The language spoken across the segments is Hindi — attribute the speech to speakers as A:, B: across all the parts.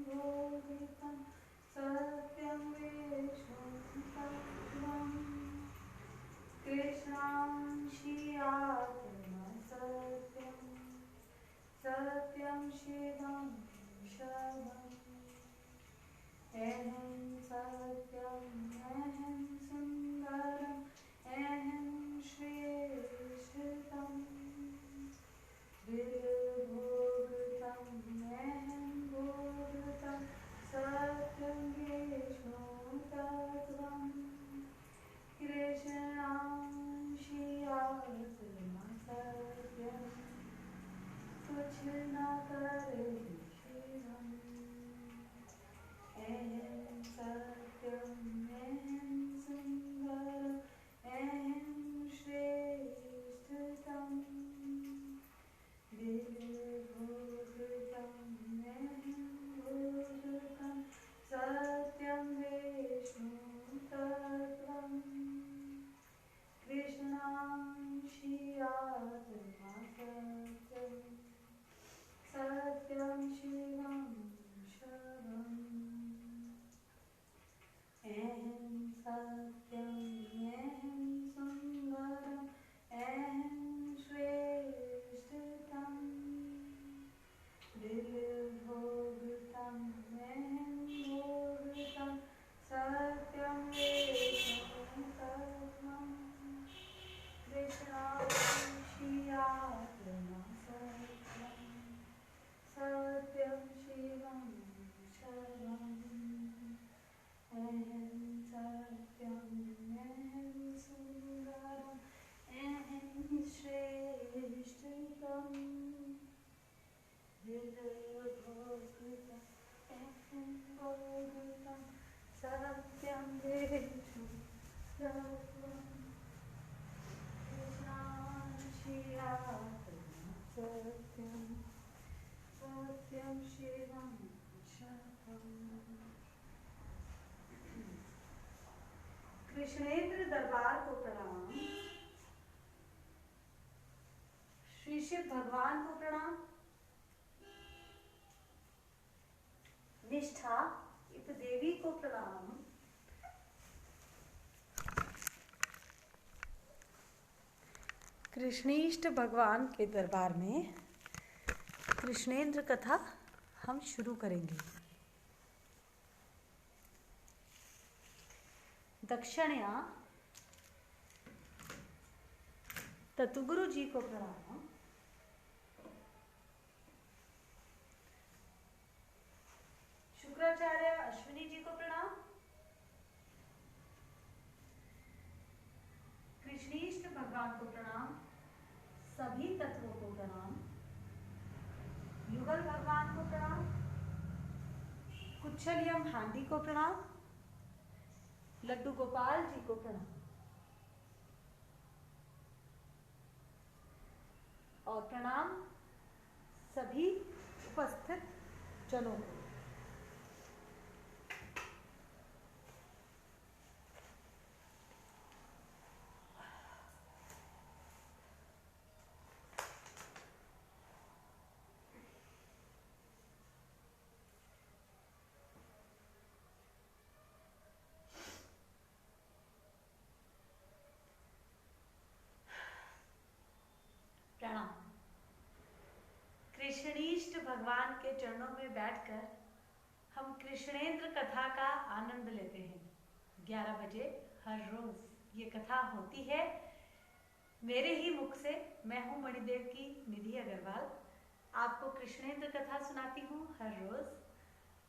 A: भोगितं सत्यं विष्णुतत्त्वम् कृष्णांशीयात्मा सत्यं सत्यं शिवं शवम् अहं सत्यं अहं सुन्दरम् अहं श्रेष्ठतम् विभोगतं अहं भोगतं सत्यं विष्णुतत्त्वम् कृष्णांशी आत्मा सत्यं कुछ न करे शिवम् अहं सत्यं अहं सुन्दरम् अहं श्रेष्ठतम् विभोगतं अहं भोगतं सत्यं विष्णुतत्त्वम् कृष्णांशी आत्मा सत्यं सत्यं शिवं शवम् अहं सत्यं अहं सुन्दरम् अहं श्रेष्ठतम् विभोगतं अहं भोगतं सत्यं विष्णुतत्त्वम् कृष्णांशी आत्मा सत्यं सत्यं शिवं शवम् अहं सत्यं अहं सुन्दरम् अहं श्रेष्ठतम् विभोगतं अहं भोगतं सत्यं विष्णुतत्त्वम् कृष्णांशी आत्मा सत्यं सत्यं शिवं शवम्। कृष्णेंद्र दरबार को प्रणाम। श्री शिव भगवान को प्रणाम। निष्ठा इस देवी को प्रणाम। कृष्णेष्ट भगवान के दरबार में कृष्णेंद्र कथा हम शुरू करेंगे। दक्षिणया तत्गुरु जी को प्रणाम। शुक्राचार्य अश्विनी जी को प्रणाम। कृष्णेष्ट भगवान को प्रणाम। सभी तत्वों को प्रणाम। युगल भगवान को प्रणाम। कुच्छलियम हांडी को प्रणाम। लड्डू गोपाल जी को प्रणाम और प्रणाम सभी उपस्थित जनों को। प्रणाम। कृष्णेष्ट भगवान के चरणों में बैठकर हम कृष्णेंद्र कथा का आनंद लेते हैं। 11 बजे हर रोज ये कथा होती है मेरे ही मुख से। मैं हूँ मणिदेव की निधि अग्रवाल, आपको कृष्णेंद्र कथा सुनाती हूँ हर रोज।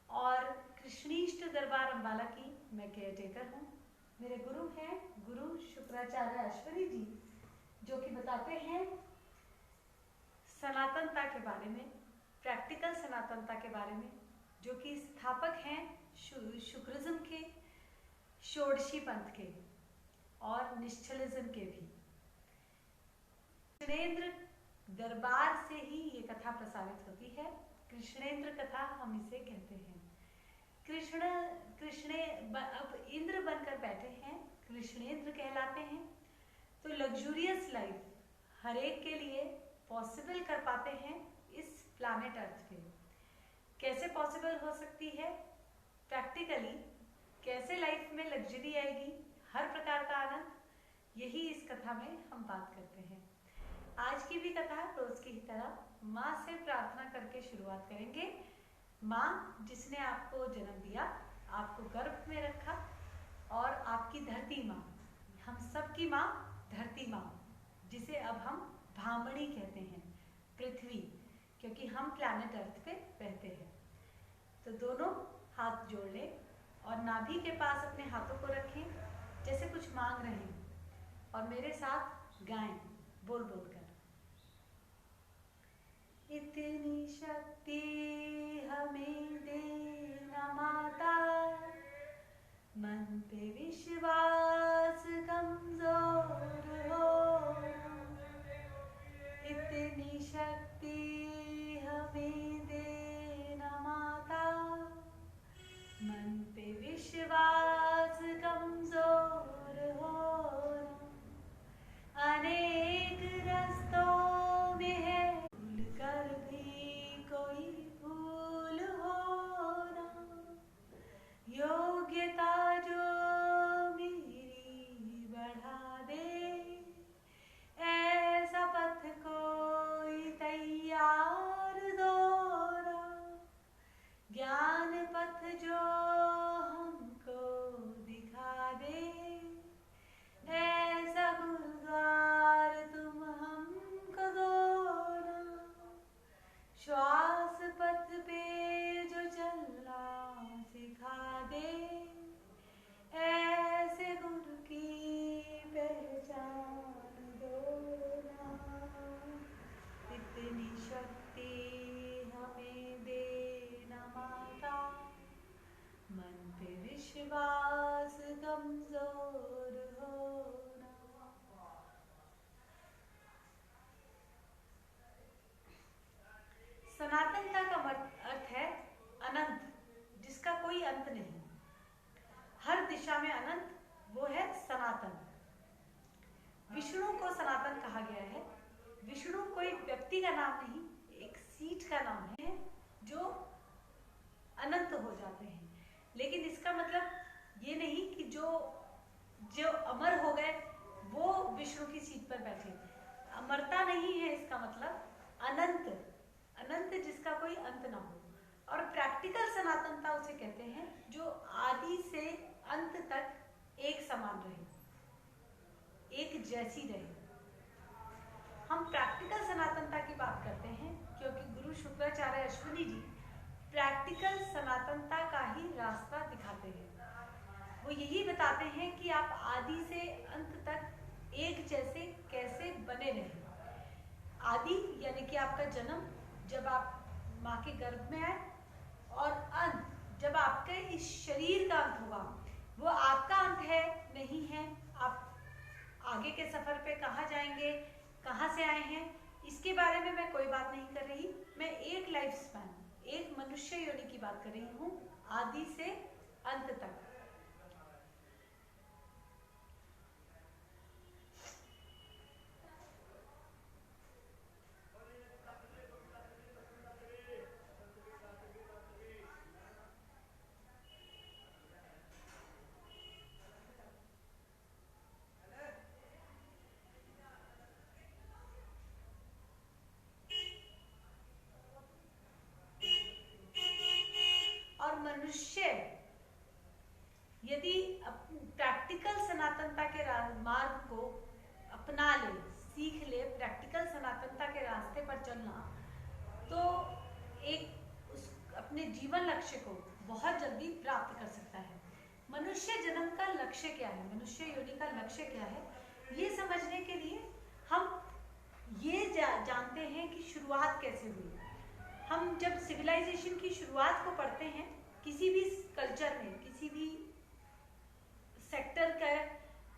A: और कृष्णेष्ट दरबार अम्बाला की मैं केयरटेकर हूँ। मेरे गुरु हैं गुरु शुक्राचार्य अश्विनी जी, जो कि बताते हैं सनातनता के बारे में, प्रैक्टिकल सनातनता के बारे में, जो कि स्थापक हैं शुक्रिज्म के, षोडशी पंथ के और निश्चलिज्म के भी। कृष्णेंद्र दरबार से ही ये कथा प्रसारित होती है। कृष्णेंद्र कथा हम इसे कहते हैं। अब इंद्र बनकर बैठे हैं, कृष्णेंद्र कहलाते हैं। तो लग्जूरियस लाइफ हर एक के लिए पॉसिबल कर पाते हैं इस प्लैनेट अर्थ पे। कैसे पॉसिबल हो सकती है, प्रैक्टिकली कैसे लाइफ में लग्जरी आएगी, हर प्रकार का आनंद, यही इस कथा में हम बात करते हैं। आज की भी कथा रोज की ही तरह माँ से प्रार्थना करके शुरुआत करेंगे। माँ जिसने आपको जन्म दिया, आपको गर्भ में रखा, और आपकी धरती माँ, हम सब की माँ धरती माँ, जिसे अब हम भामणी कहते हैं, पृथ्वी, क्योंकि हम प्लैनेट अर्थ पे रहते हैं। तो दोनों हाथ जोड़ लें और नाभि के पास अपने हाथों को रखें जैसे कुछ मांग रहे हैं, और मेरे साथ गाएं बोल बोल कर। इतनी शक्ति हमें देना माता, मन पे विश्वास कमजोर हो। इतनी शक्ति हमें देना माता, मन पे विश्वास कमजोर हो। अनेक रास्तों में है भूल कर भी कोई भूल हो ना, योग्यता जो मेरी बढ़ा दे, ऐसा पथ कोई तैयार दोरा, ज्ञान पथ जो हमको दिखा दे, ऐसा गुरुद्वार तुम हमको दो ना, श्वास पथ पे जो चलना सिखा दे, ऐसे गुरु की पहचान दो ना। इतनी शक्ति हमें देना माता, मन पे विश्वास कमजोर हो ना। सनातनता का अर्थ है अनंत, जिसका कोई अंत नहीं, हर दिशा में अनंत, वो है सनातन। विष्णु को सनातन कहा गया है। विष्णु कोई व्यक्ति का नाम नहीं, एक सीट का नाम है जो अनंत हो जाते हैं। लेकिन इसका मतलब ये नहीं कि जो अमर हो गए वो विष्णु की सीट पर बैठे। अमरता नहीं है इसका मतलब, अनंत, अनंत जिसका कोई अंत ना हो। और प्रैक्टिकल सनातनता उसे कहते हैं जो आदि से अंत तक एक समान रहे, एक जैसी रहे। हम प्रैक्टिकल सनातनता की बात करते हैं क्योंकि गुरु शुक्राचार्य अश्विनी जी प्रैक्टिकल सनातनता का ही रास्ता दिखाते हैं। वो यही बताते हैं कि आप आदि से अंत तक एक जैसे कैसे बने रहें। आदि यानी कि आपका जन्म, जब आप माँ के गर्भ में आए, और अंत जब आपके इस शरीर का अंत हुआ। वो आपका अंत है नहीं है, आप आगे के सफर पे कहाँ जाएंगे, कहाँ से आए हैं, इसके बारे में मैं कोई बात नहीं कर रही। मैं एक लाइफ स्पैन, एक मनुष्य योनि की बात कर रही हूँ, आदि से अंत तक। और मनुष्य यदि प्रैक्टिकल सनातनता के मार्ग को अपना ले, सीख ले, प्रैक्टिकल सनातनता के रास्ते पर चलना, तो एक उस अपने जीवन लक्ष्य को बहुत जल्दी प्राप्त कर सकता है। मनुष्य जन्म का लक्ष्य क्या है, मनुष्य योनि का लक्ष्य क्या है, ये समझने के लिए हम ये जानते हैं कि शुरुआत कैसे हुई। हम जब सिविलाइजेशन की शुरुआत को पढ़ते हैं, किसी भी कल्चर में, किसी भी सेक्टर का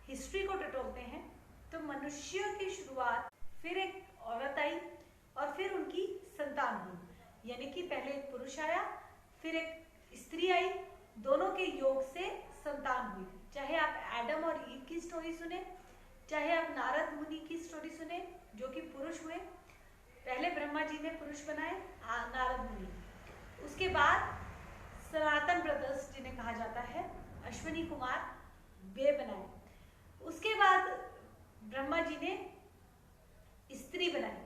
A: हिस्ट्री को टटोलते हैं, तो मनुष्य की शुरुआत, फिर एक औरत आई और फिर उनकी संतान हुई। यानी कि पहले एक पुरुष आया, फिर एक स्त्री आई, दोनों के योग से संतान हुई। चाहे आप एडम और ईव की स्टोरी सुने, चाहे आप नारद मुनि की स्टोरी सुने जो कि पुरुष हुए। पहले ब्रह्मा जी ने पुरुष बनाए नारद मुनि, उसके बाद सनातन ब्रदर्स जिन्हें कहा जाता है, अश्विनी कुमार, वे बनाए। उसके बाद ब्रह्मा जी ने स्त्री बनाई,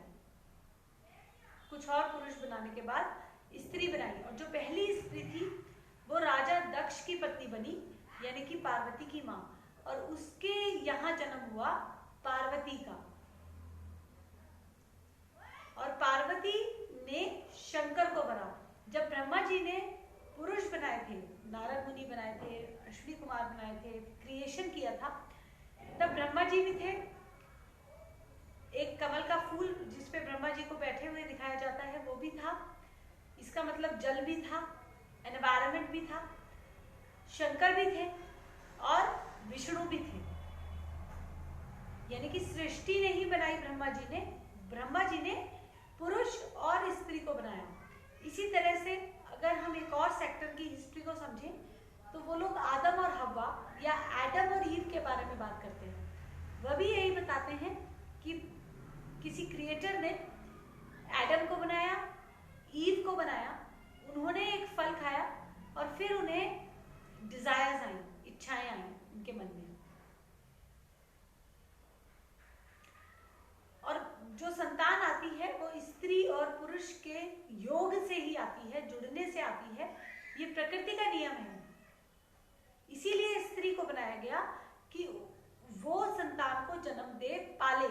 A: कुछ और पुरुष बनाने के बाद स्त्री बनाई, और जो पहली स्त्री थी वो राजा दक्ष की पत्नी बनी, यानी कि पार्वती की माँ, और उसके यहाँ जन्म हुआ पार्वती का। और पार्वती ने शंकर को बना। जब ब्रह्मा जी ने पुरुष बनाए थे, नारद मुनि बनाए थे, अश्विनी कुमार बनाए थे, क्रिएशन किया था, तब ब्रह्मा जी भी थे। एक कमल का फूल जिसपे ब्रह्मा जी को बैठे हुए दिखाया जाता है वो भी था, इसका मतलब जल भी था, एनवायरनमेंट भी था, शंकर भी थे और विष्णु भी थे। यानी कि सृष्टि नहीं बनाई ब्रह्मा जी ने, ब्रह्मा जी ने पुरुष और स्त्री को बनाया। इसी तरह से अगर हम एक और सेक्टर की हिस्ट्री को समझें तो वो लोग आदम और हव्वा या एडम और ईव के बारे में बात करते हैं। वह भी यही बताते हैं कि किसी क्रिएटर ने एडम को बनाया, ईव को बनाया, उन्होंने एक फल खाया और फिर उन्हें डिजायर्स आई, इच्छाएं आई उनके मन में, और जो संतान आती है वो स्त्री और पुरुष के योग से ही आती है, जुड़ने से आती है। ये प्रकृति का नियम है। इसीलिए स्त्री को बनाया गया कि वो संतान को जन्म दे, पाले।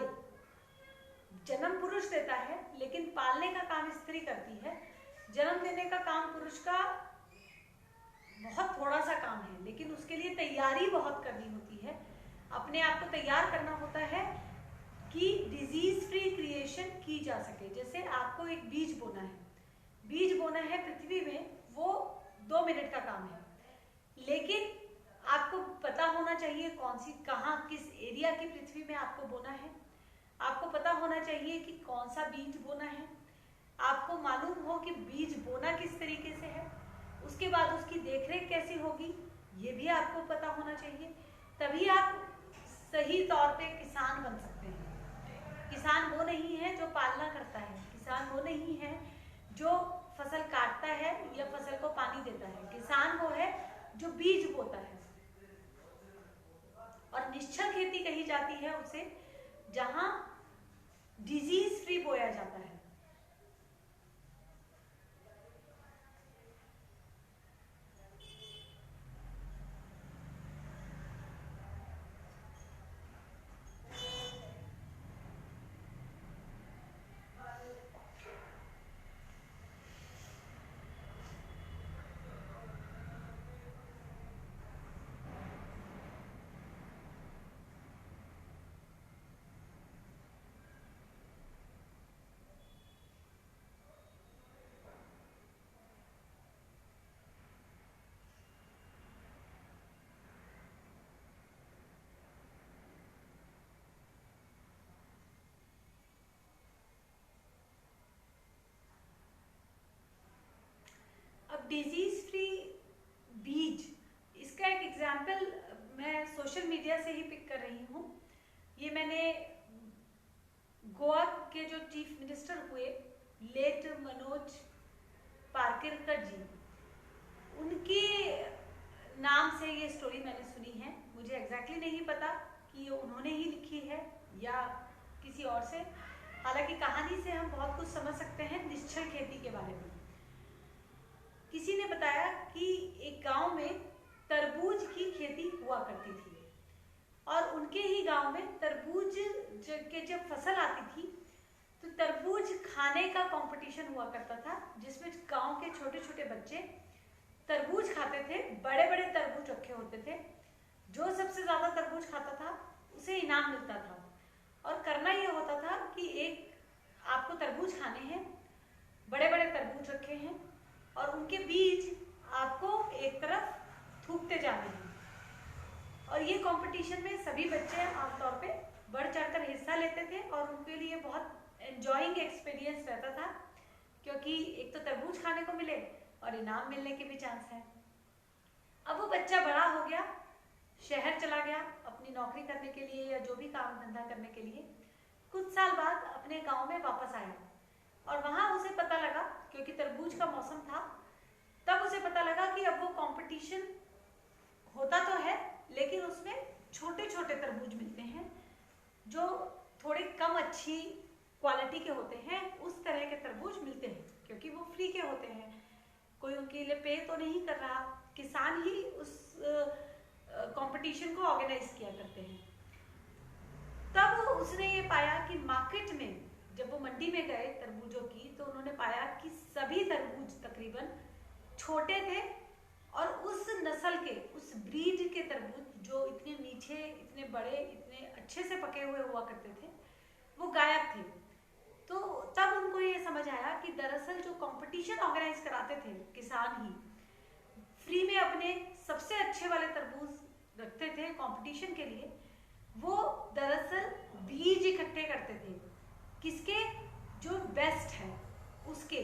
A: जन्म पुरुष देता है लेकिन पालने का काम स्त्री करती है। जन्म देने का काम पुरुष का बहुत थोड़ा सा काम है, लेकिन उसके लिए तैयारी बहुत करनी होती है। अपने आप को तैयार करना होता है कि डिजीज फ्री क्रिएशन की जा सके। जैसे आपको एक बीज बोना है, बीज बोना है पृथ्वी में, वो 2 मिनट का काम है, लेकिन आपको पता होना चाहिए कौन सी, कहाँ, किस एरिया की पृथ्वी में आपको बोना है। आपको पता होना चाहिए कि कौन सा बीज बोना है। आपको मालूम हो कि बीज बोना किस तरीके से है, उसके बाद उसकी देखरेख कैसी होगी, ये भी आपको पता होना चाहिए। तभी आप सही तौर पे किसान बन सकते हैं। किसान वो नहीं है जो पालना करता है, किसान वो नहीं है जो फसल काटता है या फसल को पानी देता है। किसान वो है जो बीज बोता है। और निश्चल खेती कही जाती है उसे, जहां डिजीज फ्री बोया जाता है। अब डिजीज फ्री बीज, इसका एक एग्जाम्पल मैं सोशल मीडिया से ही पिक कर रही हूँ। ये मैंने गोवा के जो चीफ मिनिस्टर हुए लेट मनोज पार्किर जी, उनके नाम से ये स्टोरी मैंने सुनी है। मुझे एग्जैक्टली नहीं पता कि ये उन्होंने ही लिखी है या किसी और से। हालांकि कहानी से हम बहुत कुछ समझ सकते हैं निश्चल खेती के बारे में। किसी ने बताया कि एक गांव में तरबूज की खेती हुआ करती थी, और उनके ही गांव में तरबूज के जब फसल आती थी तो तरबूज खाने का कंपटीशन हुआ करता था, जिसमें गांव के छोटे छोटे बच्चे तरबूज खाते थे। बड़े बड़े तरबूज रखे होते थे, जो सबसे ज्यादा तरबूज खाता था उसे इनाम मिलता था। और करना ये होता था कि एक आपको तरबूज खाने हैं, बड़े बड़े तरबूज रखे हैं, और उनके बीज आपको एक तरफ थूकते जाने हैं। और ये कंपटीशन में सभी बच्चे आमतौर पे बढ़ चढ़कर हिस्सा लेते थे, और उनके लिए बहुत एंजॉइंग एक्सपीरियंस रहता था, क्योंकि एक तो तरबूज खाने को मिले और इनाम मिलने के भी चांस है। अब वो बच्चा बड़ा हो गया, शहर चला गया अपनी नौकरी करने के लिए या जो भी काम धंधा करने के लिए। कुछ साल बाद अपने गांव में वापस आया, और वहां उसे पता लगा, क्योंकि तरबूज का मौसम था, तब उसे पता लगा कि अब वो कंपटीशन होता तो है लेकिन उसमें छोटे छोटे तरबूज मिलते हैं जो थोड़ी कम अच्छी क्वालिटी के होते हैं। उस तरह के तरबूज मिलते हैं क्योंकि वो फ्री के होते हैं, कोई उनके लिए पे तो नहीं कर रहा, किसान ही उस कंपटीशन को ऑर्गेनाइज किया करते हैं। तब उसने ये पाया कि मार्केट में जब वो मंडी में गए तरबूजों की, तो उन्होंने पाया कि सभी तरबूज तकरीबन छोटे थे और उस नस्ल के, उस ब्रीड के तरबूज जो इतने मीठे, इतने बड़े, इतने अच्छे से पके हुए हुआ करते थे, वो गायब थे। तो तब उनको ये समझ आया कि दरअसल जो कंपटीशन ऑर्गेनाइज कराते थे किसान ही, फ्री में अपने सबसे अच्छे वाले तरबूज रखते थे कंपटीशन के लिए, वो दरअसल बीज इकट्ठे करते थे। किसके? जो बेस्ट है उसके।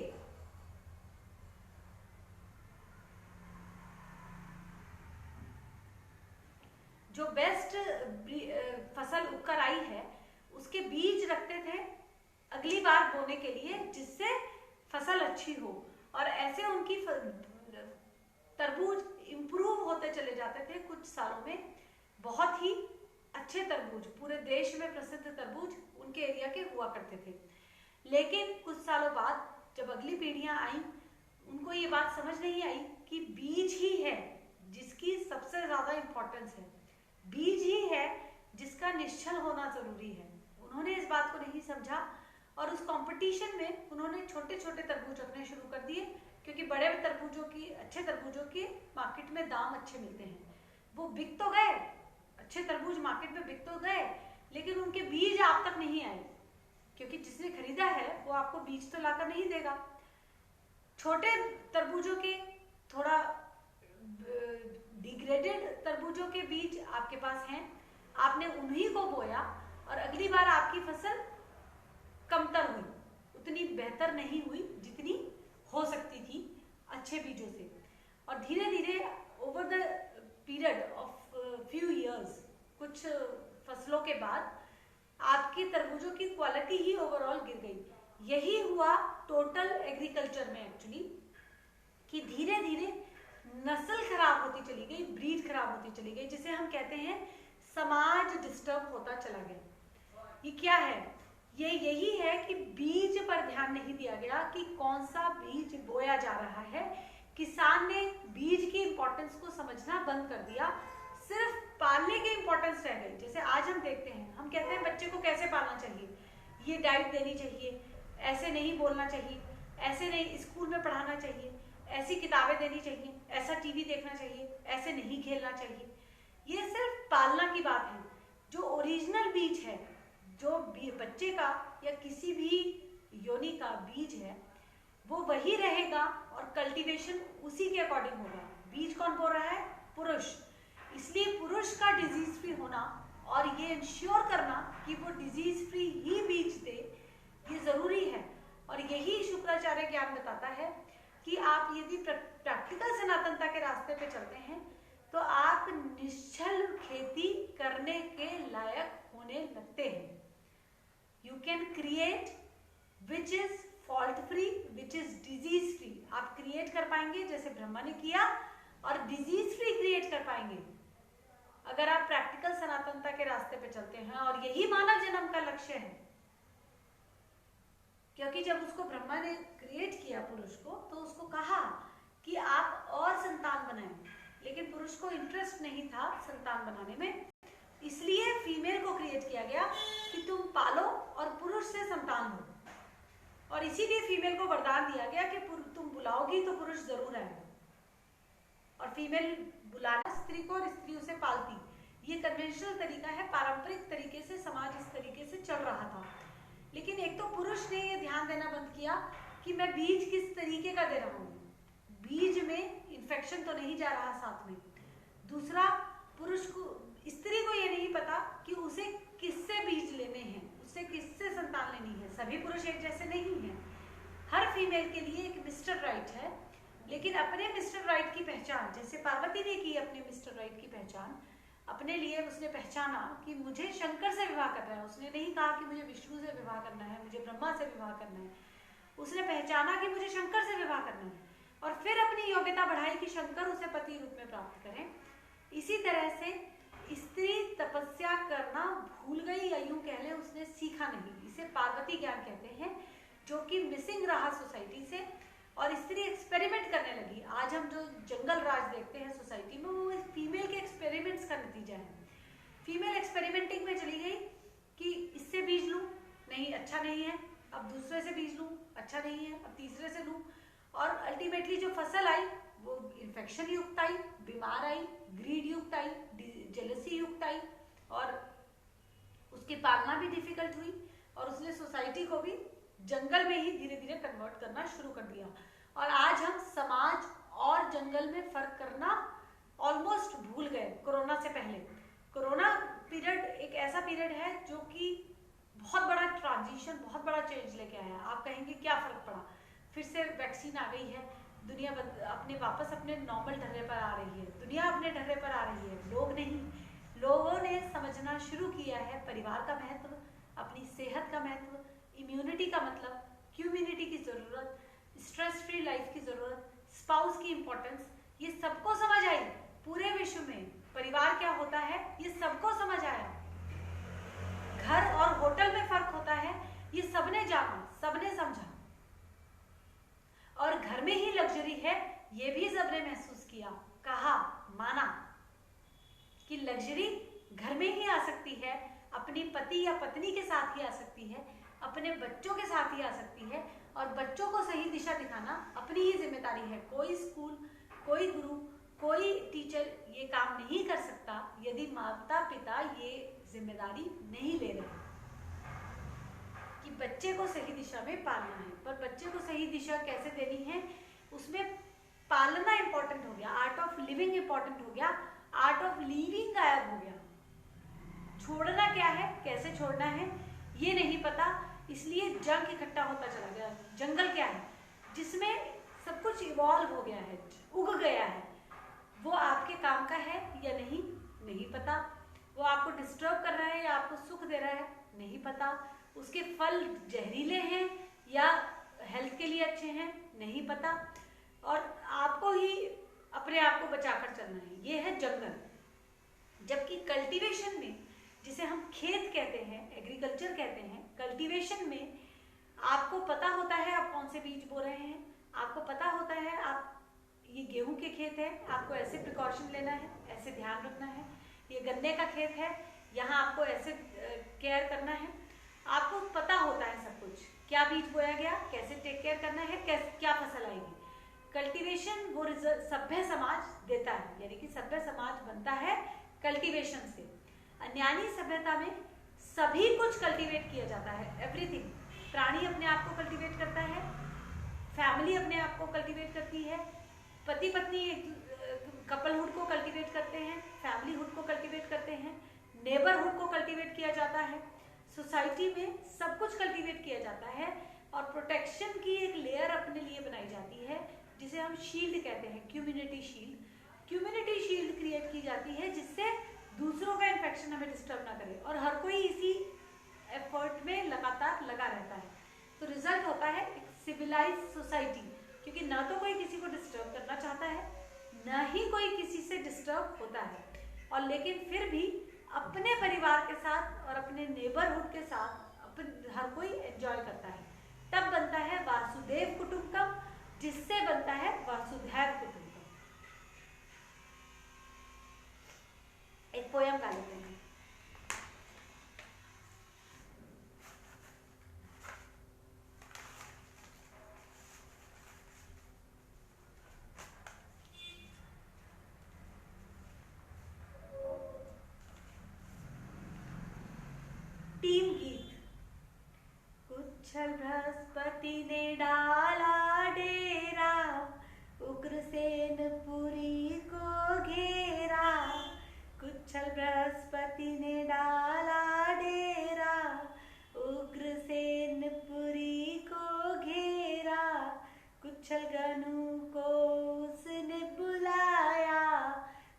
A: जो बेस्ट फसल उगकर आई है उसके बीज रखते थे अगली बार बोने के लिए, जिससे फसल अच्छी हो। और ऐसे उनकी तरबूज इम्प्रूव होते चले जाते थे। कुछ सालों में बहुत ही अच्छे तरबूज, पूरे देश में प्रसिद्ध तरबूज उनके एरिया के हुआ करते थे। लेकिन कुछ सालों बाद जब अगली पीढ़ियां आई, उनको ये बात समझ नहीं आई कि बीज ही है जिसकी सबसे ज्यादा इंपॉर्टेंस है, बीज ही है जिसका निश्चल होना जरूरी है। उन्होंने इस बात को नहीं समझा और उस कंपटीशन में उन्होंने छोटे छोटे तरबूज रखने शुरू कर दिए, क्योंकि बड़े तरबूजों की, अच्छे तरबूजों के मार्केट में दाम अच्छे मिलते हैं। वो बिक तो गए, अच्छे तरबूज मार्केट में बिक तो गए, लेकिन उनके बीज आप तक नहीं आए, क्योंकि जिसने खरीदा है वो आपको बीज तो लाकर नहीं देगा। छोटे तरबूजों के, थोड़ा डिग्रेडेड तरबूजों के बीज आपके पास हैं, आपने उन्हीं को बोया और अगली बार आपकी फसल कमतर हुई, उतनी बेहतर नहीं हुई जितनी हो सकती थी अच्छे बीजों से। और धीरे धीरे over the period of few years, कुछ फसलों के बाद आपके तरबूजों की क्वालिटी ही ओवरऑल गिर गई। यही हुआ टोटल एग्रीकल्चर में एक्चुअली, कि धीरे धीरे नस्ल खराब होती चली गई, ब्रीड खराब होती चली गई, जिसे हम कहते हैं समाज डिस्टर्ब होता चला गया। ये क्या है? ये यही है कि बीज पर ध्यान नहीं दिया गया कि कौन सा बीज बोया जा रहा है। किसान ने बीज की इंपॉर्टेंस को समझना बंद कर दिया, सिर्फ पालने की इंपॉर्टेंस रह गई। जैसे आज हम देखते हैं, हम कहते हैं बच्चे को कैसे पालना चाहिए, ये डाइट देनी चाहिए, ऐसे नहीं बोलना चाहिए, ऐसे नहीं स्कूल में पढ़ाना चाहिए, ऐसी किताबें देनी चाहिए, ऐसा टीवी देखना चाहिए, ऐसे नहीं खेलना चाहिए। ये सिर्फ पालना की बात है। जो ओरिजिनल बीज है, जो बच्चे का या किसी भी योनि का बीज है, वो वही रहेगा और कल्टीवेशन उसी के अकॉर्डिंग होगा। बीज कौन बो रहा है? पुरुष। इसलिए पुरुष का डिजीज फ्री होना और ये इंश्योर करना कि वो डिजीज फ्री ही बीज दे, ये जरूरी है। और यही शुक्राचार्य ज्ञान बताता है कि आप यदि प्रैक्टिकल सनातनता के रास्ते पे चलते हैं तो आप निश्चल खेती करने के लायक होने लगते हैं। You can create which is fault free, which is disease free. आप क्रिएट कर पाएंगे जैसे ब्रह्मा ने किया, और डिजीज फ्री क्रिएट कर पाएंगे अगर आप प्रैक्टिकल सनातनता के रास्ते पे चलते हैं। और यही मानव जन्म का लक्ष्य है, क्योंकि जब उसको ब्रह्मा ने क्रिएट किया पुरुष को, तो उसको कहा कि आप और संतान बनाएं, लेकिन पुरुष को इंटरेस्ट नहीं था संतान बनाने में। इसलिए फीमेल को क्रिएट किया गया कि तुम पालो और पुरुष से संतान हो। और इसीलिए फीमेल को वरदान दिया गया कि तुम बुलाओगी तो पुरुष जरूर आएगा। और फीमेल बुलाना स्त्री को और स्त्री उसे पालती। ये कन्वेंशनल तरीका है, पारंपरिक तरीके से समाज इस तरीके से चल रहा था। लेकिन एक तो पुरुष ने ये ध्यान देना बंद किया कि मैं बीज किस तरीके का दे रहा हूँ, बीज में इन्फेक्शन तो नहीं जा रहा साथ में। दूसरा, पुरुष को, स्त्री को ये नहीं पता कि उसे किससे बीज लेने हैं, उससे किससे संतान लेनी है। सभी पुरुष एक जैसे नहीं हैं। हर फीमेल के लिए एक मिस्टर राइट है, लेकिन अपने मिस्टर राइट की पहचान, जैसे पार्वती ने की अपने मिस्टर राइट की पहचान, अपने लिए उसने पहचाना कि मुझे शंकर से विवाह करना है। उसने नहीं कहा कि मुझे विष्णु से विवाह करना है, मुझे ब्रह्मा से विवाह करना है। उसने पहचाना कि मुझे शंकर से विवाह करना है। और फिर अपनी योग्यता बढ़ाई कि शंकर उसे पति रूप में प्राप्त करें। इसी तरह से स्त्री तपस्या करना भूल गई, या यूं कह लें उसने सीखा नहीं। इसे पार्वती ज्ञान कहते हैं, जो कि मिसिंग रहा सोसाइटी से, और स्त्री एक्सपेरिमेंट करने लगी। आज हम जो जंगल राज देखते हैं सोसाइटी में, वो फीमेल के एक्सपेरिमेंट्स का नतीजा है। फीमेल एक्सपेरिमेंटिंग में चली गई कि इससे बीज लूं, नहीं अच्छा नहीं है, अब दूसरे से बीज लूं, अच्छा नहीं है, अब तीसरे से लूं, और अल्टीमेटली जो फसल आई वो इन्फेक्शन युक्त आई, बीमार आई, ग्रीड युक्त आई, जेलसी युक्त आई, और उसकी पालना भी डिफिकल्ट हुई, और उसने सोसाइटी को भी जंगल में ही धीरे धीरे कन्वर्ट करना शुरू कर दिया। और आज हम समाज और जंगल में फर्क करना ऑलमोस्ट भूल गए। कोरोना से पहले, कोरोना पीरियड एक ऐसा पीरियड है जो कि बहुत बड़ा ट्रांजिशन, बहुत बड़ा चेंज लेके आया। आप कहेंगे क्या फर्क पड़ा? फिर से वैक्सीन आ गई है, दुनिया अपने वापस अपने नॉर्मल ढर्रे पर आ रही है, दुनिया अपने ढर्रे पर आ रही है, लोग नहीं। लोगों ने समझना शुरू किया है परिवार का महत्व, अपनी सेहत का महत्व, इम्यूनिटी का मतलब, कम्युनिटी की ज़रूरत, स्ट्रेस फ्री लाइफ की ज़रूरत, स्पाउस की इम्पोर्टेंस। ये सबको समझ आई। पूरे विश्व में परिवार क्या होता है ये सबको समझ आया। घर और होटल में फर्क होता है ये सबने जाना, सबने समझा। और घर में ही लग्जरी है ये भी सबने महसूस किया, कहा, माना कि लग्जरी घर में ही आ सकती है, अपनी पति या पत्नी के साथ ही आ सकती है, अपने बच्चों के साथ ही आ सकती है, और बच्चों को सही दिशा दिखाना अपनी ही जिम्मेदारी है। कोई स्कूल, कोई गुरु, कोई टीचर ये काम नहीं कर सकता यदि माता पिता ये जिम्मेदारी नहीं ले रहे कि बच्चे को सही दिशा में पालना है। पर बच्चे को सही दिशा कैसे देनी है, उसमें पालना इंपॉर्टेंट हो गया, आर्ट ऑफ लिविंग इंपॉर्टेंट हो गया, आर्ट ऑफ लिविंग गायब हो गया। छोड़ना क्या है, कैसे छोड़ना है ये नहीं पता, इसलिए जंग इकट्ठा होता चला गया। जंगल क्या है? जिसमें सब कुछ इवॉल्व हो गया है, उग गया है, वो आपके काम का है या नहीं, नहीं पता। वो आपको डिस्टर्ब कर रहा है या आपको सुख दे रहा है, नहीं पता। उसके फल जहरीले हैं या हेल्थ के लिए अच्छे हैं, नहीं पता। और आपको ही अपने आप को बचाकर चलना है, ये है जंगल। जबकि कल्टीवेशन में, जिसे हम खेत कहते हैं, एग्रीकल्चर कहते हैं, कल्टीवेशन में आपको पता होता है आप कौन से बीज बो रहे हैं, आपको पता होता है आप ये गेहूं के खेत है, आपको ऐसे प्रिकॉशन लेना है, ऐसे ध्यान रखना है। ये गन्ने का खेत है, यहाँ आपको ऐसे केयर करना है। आपको पता होता है सब कुछ, क्या बीज बोया गया, कैसे टेक केयर करना है, कैसे क्या फसल आएगी। कल्टीवेशन वो सभ्य समाज देता है, यानी कि सभ्य समाज बनता है कल्टीवेशन से। अन्यानी सभ्यता में सभी कुछ कल्टीवेट किया जाता है, एवरीथिंग। प्राणी अपने आप को कल्टीवेट करता है, फैमिली अपने आप को कल्टीवेट करती है, पति पत्नी कपलहुड को कल्टीवेट करते हैं, फैमिलीहुड को कल्टीवेट करते हैं, नेबरहुड को कल्टीवेट किया जाता है, सोसाइटी में सब कुछ कल्टीवेट किया जाता है। और प्रोटेक्शन की एक लेयर अपने लिए बनाई जाती है, जिसे हम शील्ड कहते हैं, community shield. Community shield create की जाती है जिससे दूसरों का इन्फेक्शन हमें डिस्टर्ब ना करे, और हर कोई इसी एफर्ट में लगातार लगा रहता है। तो रिजल्ट होता है एक सिविलाइज सोसाइटी, क्योंकि ना तो कोई किसी को डिस्टर्ब करना चाहता है, ना ही कोई किसी से डिस्टर्ब होता है, और लेकिन फिर भी अपने परिवार के साथ और अपने नेबरहुड के साथ हर कोई एंजॉय करता है। तब बनता है वासुदेव कुटुंबकम, जिससे बनता है वासुधैव कुटुंबकम। एक पोयम गा लेते हैं। टीम गीत। कुच्छल बृहस्पति ने डाला डेरा, उग्रसेन पुरी को घेरा। कुच्छल बृहस्पति ने डाला डेरा, उग्रसेन पुरी को घेरा। कुच्छल गनु को उसने बुलाया,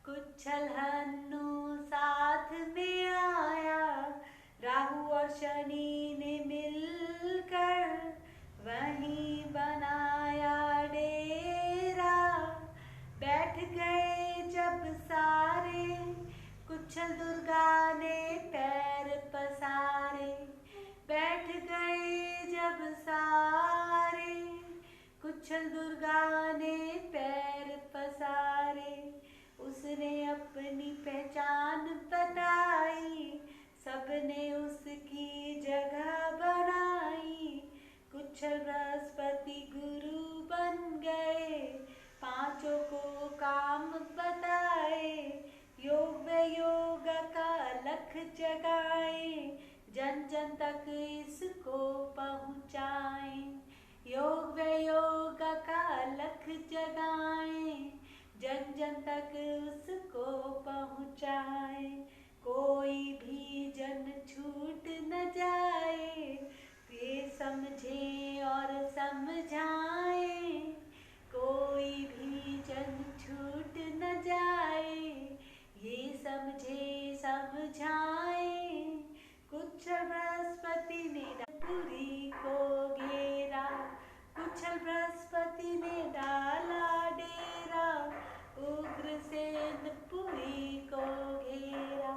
A: कुच्छल हन्नु साथ में आया। राहु और शनि ने मिलकर वहीं बनाया डेरा। जगाएं, जन जन तक इसको पहुँचाएं। योग व योग का अलख जगाएं, जन जन तक उसको पहुँचाएं। कोई भी जन छूट न जाए, ये समझे और समझाएं। कोई भी जन छूट न जाए, ये समझे समझाए। कुछ बृहस्पति ने पुरी को घेरा, कुछ बृहस्पति ने डाला डेरा। उग्रसेन पुरी को घेरा,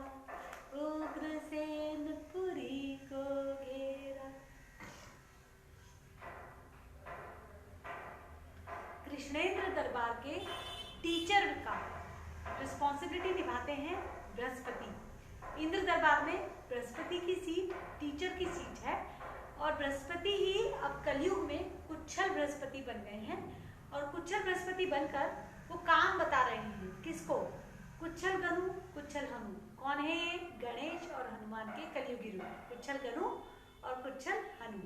A: उग्रसेन पुरी को घेरा। कृष्णेंद्र दरबार के टीचर का रिस्पॉन्सिबिलिटी निभाते हैं बृहस्पति। इंद्र दरबार में बृहस्पति की सीट टीचर की सीट है, और बृहस्पति ही अब कलयुग में कुच्छल बृहस्पति बन गए हैं। और कुच्छल बृहस्पति बनकर वो काम बता रहे हैं किसको? कुच्छल गनु, कुच्छल हनु। कौन है ये? गणेश और हनुमान के कलयुगी रूप, कुच्छल गनु और कुच्छल हनु।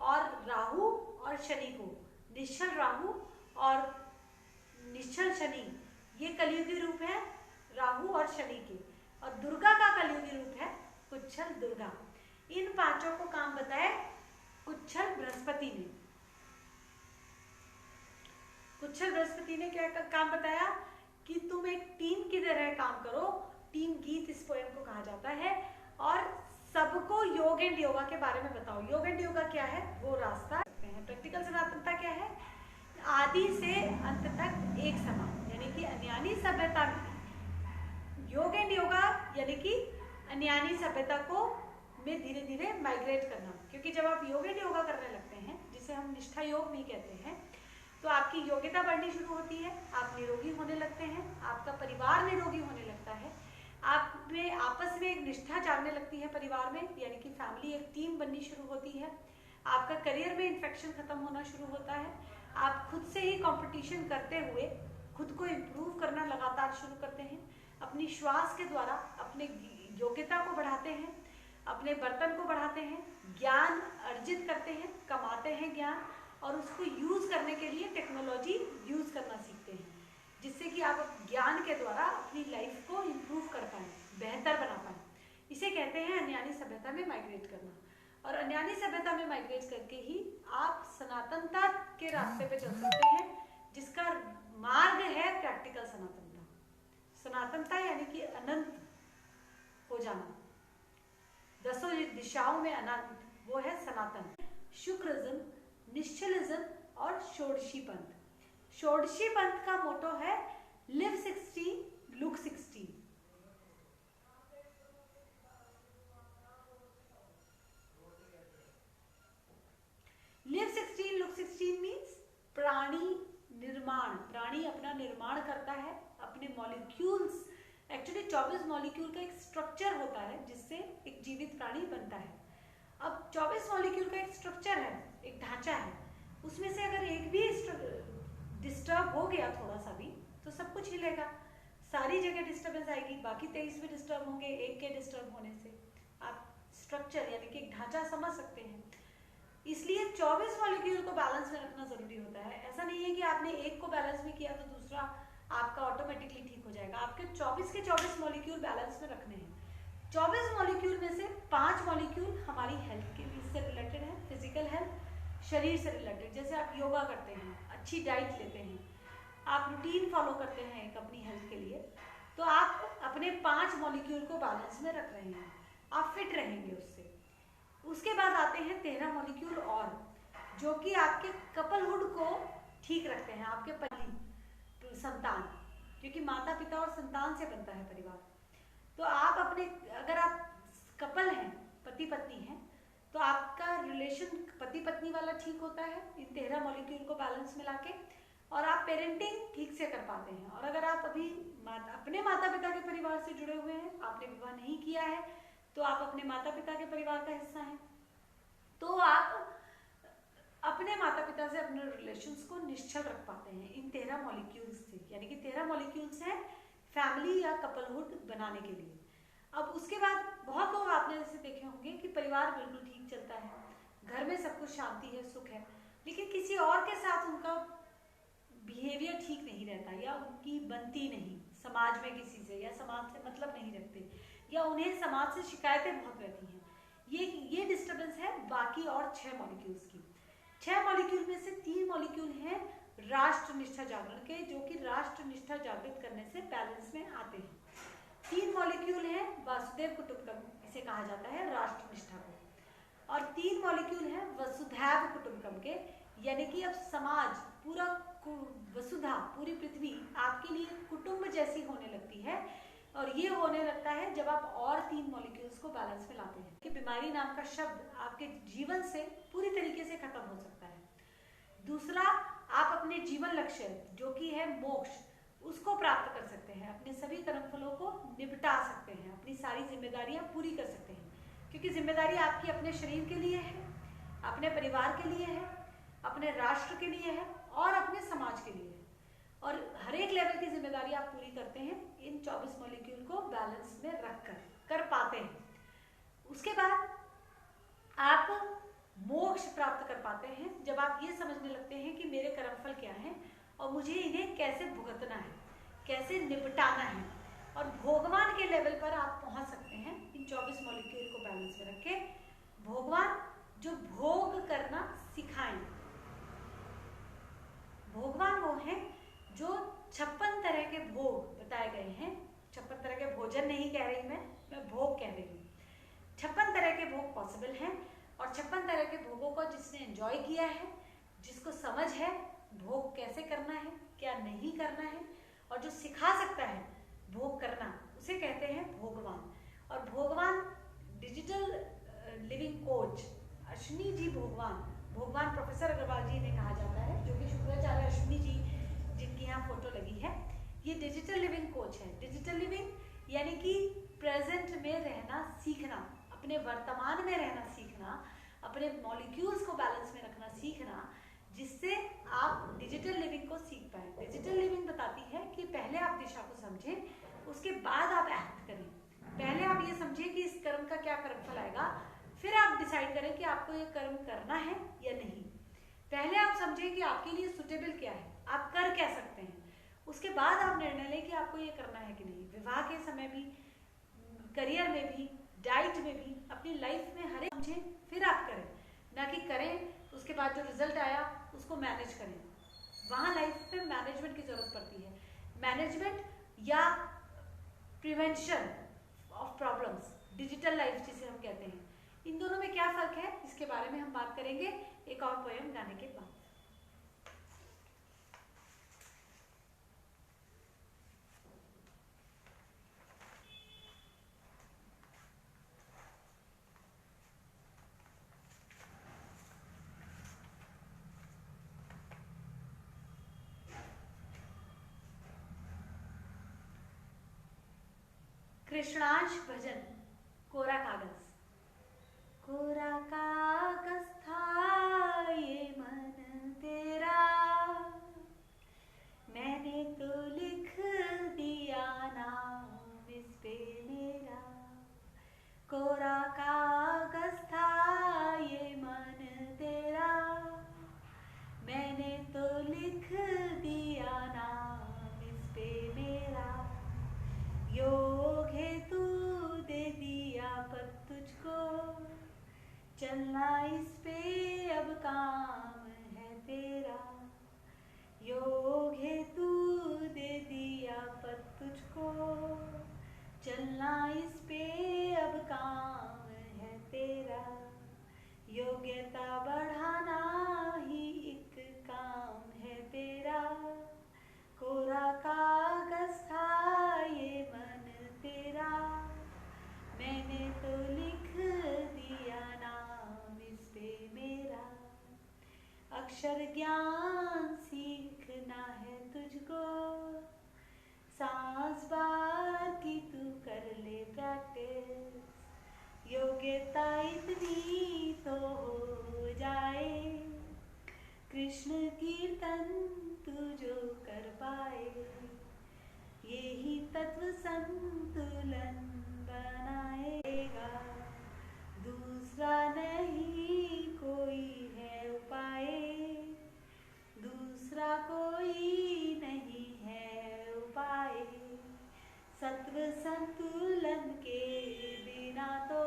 A: और राहु और शनि को, निश्चल राहु और निश्चल शनि, ये कलयुगी रूप है राहु और शनि के। और दुर्गा का कलयुगी रूप है कुच्छल दुर्गा। इन पांचों को काम बताए कुच्छल बृहस्पति ने। कुच्छल बृहस्पति ने क्या काम बताया कि तुम एक टीम की तरह काम करो। टीम गीत इस पोएम को कहा जाता है। और सबको योग एंड योगा के बारे में बताओ। योग एंड योगा क्या है? वो रास्ता है। प्रैक्टिकल सनातनता क्या है? आदि से अंत तक एक समान, यानी कि अन्यानी सभ्यता में योग एंड योगा यानी कि अन्यानी सभ्यता को में धीरे धीरे माइग्रेट करना। क्योंकि जब आप योग एंड योगा करने लगते हैं, जिसे हम निष्ठा योग भी कहते हैं, तो आपकी योग्यता बढ़नी शुरू होती है, आप निरोगी होने लगते हैं, आपका परिवार निरोगी होने लगता है, आप में आपस में एक निष्ठा जागने लगती है परिवार में, यानी कि फैमिली एक टीम बननी शुरू होती है। आपका करियर में इन्फेक्शन खत्म होना शुरू होता है। आप खुद से ही कंपटीशन करते हुए खुद को इम्प्रूव करना लगातार शुरू करते हैं। अपनी श्वास के द्वारा अपने योग्यता को बढ़ाते हैं, अपने बर्तन को बढ़ाते हैं, ज्ञान अर्जित करते हैं, कमाते हैं ज्ञान, और उसको यूज करने के लिए टेक्नोलॉजी यूज करना सीखते हैं, जिससे कि आप ज्ञान के द्वारा अपनी लाइफ को इम्प्रूव कर पाएं, बेहतर बना पाएं। इसे कहते हैं अन्यानी सभ्यता में माइग्रेट करना। और अन्यानी सभ्यता में माइग्रेट करके ही आप सनातनता के रास्ते पे चल सकते हैं, जिसका मार्ग है प्रैक्टिकल सनातनता। सनातनता यानी कि अनंत हो जाना, दसों दिशाओं में अनंत, वो है सनातन। शुक्रिज्म, निश्चलिज्म और षोडशी पंथ। षोडशी पंथ का मोटो है live 16, look 16। Live 16, look 16 means प्राणी निर्माण। प्राणी अपना निर्माण करता है अपने मॉलिक्यूल्स। एक्चुअली 24 मॉलिक्यूल का एक स्ट्रक्चर होता है जिससे एक जीवित प्राणी बनता है। अब 24 मॉलिक्यूल का एक स्ट्रक्चर है, एक ढांचा है, उसमें से अगर एक भी डिस्टर्ब हो गया थोड़ा सा भी, तो सब कुछ हिलेगा, सारी जगह डिस्टर्बेंस आएगी। बाकी 23 भी डिस्टर्ब होंगे एक के डिस्टर्ब होने से। आप स्ट्रक्चर यानी कि एक ढांचा समझ सकते हैं। इसलिए 24 मॉलिक्यूल को बैलेंस में रखना जरूरी होता है। ऐसा नहीं है कि आपने एक को बैलेंस में किया तो दूसरा आपका ऑटोमेटिकली ठीक हो जाएगा। आपके 24 के 24 मॉलिक्यूल बैलेंस में रखने हैं। 24 मॉलिक्यूल में से 5 मॉलिक्यूल हमारी हेल्थ के लिए से रिलेटेड है, फिजिकल हेल्थ, शरीर से रिलेटेड। जैसे आप योगा करते हैं, अच्छी डाइट लेते हैं, आप रूटीन फॉलो करते हैं एक अपनी हेल्थ के लिए, तो आप अपने 5 मॉलिक्यूल को बैलेंस में रख रहे हैं, आप फिट रहेंगे उससे। उसके बाद आते हैं 13 मॉलिक्यूल और, जो कि आपके कपलहुड को ठीक रखते हैं, आपके पति संतान, क्योंकि माता पिता और संतान से बनता है परिवार। तो आप अपने, अगर आप कपल हैं, पति पत्नी हैं, तो आपका रिलेशन पति पत्नी वाला ठीक होता है इन 13 मॉलिक्यूल को बैलेंस में लाके, और आप पेरेंटिंग ठीक से कर पाते हैं। और अगर आप अभी अपने माता पिता के परिवार से जुड़े हुए हैं, आपने विवाह नहीं किया है, तो आप अपने माता पिता के परिवार का हिस्सा हैं, तो आप अपने माता पिता से अपने रिलेशंस को निश्चल रख पाते हैं इन 13 मॉलिक्यूल्स से। यानी कि 13 मॉलिक्यूल्स हैं फैमिली या कपलहुड बनाने के लिए। अब उसके बाद बहुत लोग आपने जैसे देखे होंगे कि परिवार बिल्कुल ठीक चलता है, घर में सब कुछ शांति है, सुख है, लेकिन किसी और के साथ उनका बिहेवियर ठीक नहीं रहता या उनकी बनती नहीं समाज में किसी से, या समाज से मतलब नहीं रखते, या उन्हें समाज से शिकायतें बहुत रहती हैं। ये डिस्टर्बेंस है बाकी और 6 मॉलिक्यूल्स की। 6 मॉलिक्यूल में से 3 मॉलिक्यूल हैं राष्ट्र निष्ठा जागरण के, जो कि राष्ट्र निष्ठा जागृत करने से बैलेंस में आते हैं। 3 मॉलिक्यूल हैं वासुदेव कुटुंबकम, इसे कहा जाता है राष्ट्र निष्ठा को, और 3 मॉलिक्यूल हैं वसुधैव कुटुंबकम के, यानी कि अब समाज पूरा वसुधा, पूरी पृथ्वी आपके लिए कुटुंब जैसी होने लगती है। और ये होने लगता है जब आप और 3 मॉलिक्यूल्स को बैलेंस में लाते हैं कि बीमारी नाम का शब्द आपके जीवन से पूरी तरीके से खत्म हो सकता है। दूसरा, आप अपने जीवन लक्ष्य जो कि है मोक्ष, उसको प्राप्त कर सकते हैं, अपने सभी कर्मफलों को निपटा सकते हैं, अपनी सारी जिम्मेदारियां पूरी कर सकते हैं, क्योंकि जिम्मेदारी आपकी अपने शरीर के लिए है, अपने परिवार के लिए है, अपने राष्ट्र के लिए है और अपने समाज के लिए है। और हर एक लेवल की जिम्मेदारी आप पूरी करते हैं इन 24 मॉलिक्यूल को बैलेंस में रखकर कर पाते हैं। उसके बाद आप मोक्ष प्राप्त कर पाते हैं जब आप ये समझने लगते हैं कि मेरे कर्मफल क्या हैं और मुझे इन्हें कैसे भुगतना है, कैसे निपटाना है। और भगवान के लेवल पर आप पहुंच सकते हैं इन 24 मॉलिक्यूल को बैलेंस में रख के। भगवान जो भोग करना सिखाएं, भगवान वो हैं जो 56 तरह के भोग बताए गए हैं। 56 तरह के भोजन नहीं कह रही मैं भोग कह रही हूँ। 56 तरह के भोग पॉसिबल हैं, और 56 तरह के भोगों को जिसने एंजॉय किया है, जिसको समझ है भोग कैसे करना है, क्या नहीं करना है, और जो सिखा सकता है भोग करना, उसे कहते हैं भगवान। और भगवान digital living coach Ashwini ji भगवान प्रोफेसर अग्रवाल जी ने कहा जाता है, जो कि शुक्राचार्य अश्विनी जी जिनकी यहाँ फोटो लगी है, ये डिजिटल लिविंग कोच है। डिजिटल लिविंग यानी कि प्रेजेंट में रहना सीखना, अपने वर्तमान में रहना सीखना, अपने मॉलिक्यूल्स को बैलेंस में रखना सीखना, जिससे आप डिजिटल लिविंग को सीख पाए। डिजिटल लिविंग बताती है कि पहले आप दिशा को समझें, उसके बाद आप एक्ट करें। पहले आप ये समझें कि इस कर्म का क्या कर्मफल आएगा, फिर आप डिसाइड करें कि आपको ये कर्म करना है या नहीं। पहले आप समझें कि आपके लिए सुटेबल क्या है, आप कर क्या सकते हैं, उसके बाद आप निर्णय लें कि आपको ये करना है कि नहीं। विवाह के समय भी, करियर में भी, डाइट में भी, अपनी लाइफ में हर एक समझें फिर आप करें, ना कि करें उसके बाद जो रिजल्ट आया उसको मैनेज करें। वहाँ लाइफ में मैनेजमेंट की जरूरत पड़ती है। मैनेजमेंट या prevention of problems, digital life जिसे हम कहते हैं, इन दोनों में क्या फर्क है, इसके बारे में हम बात करेंगे एक और पोएम गाने के बाद। कृष्णांश भजन। कोरा कागज। कोरा कागज था ये मन तेरा, मैंने तो लिख दिया नाम इस पे मेरा। कोरा कागज था ये मन तेरा, मैंने तो लिख दिया नाम इस पे मेरा। योग है तू दे दिया पद तुझको, चलना इस पे अब काम है तेरा। योग है तू दे दिया पद तुझको, चलना इस पे अब काम है तेरा। योग्यता बढ़ाना ही एक काम है तेरा। कोरा कागज था ये मन तेरा, मैंने तो लिख दिया नाम इस पे मेरा। अक्षर ज्ञान सीखना है तुझको, सांस बार की तू कर ले प्रैक्टिस। योग्यता इतनी तो हो जाए, कृष्ण कीर्तन तू जो कर पाए। यही तत्व संतुलन बना तत्व संतुलन के बिना तो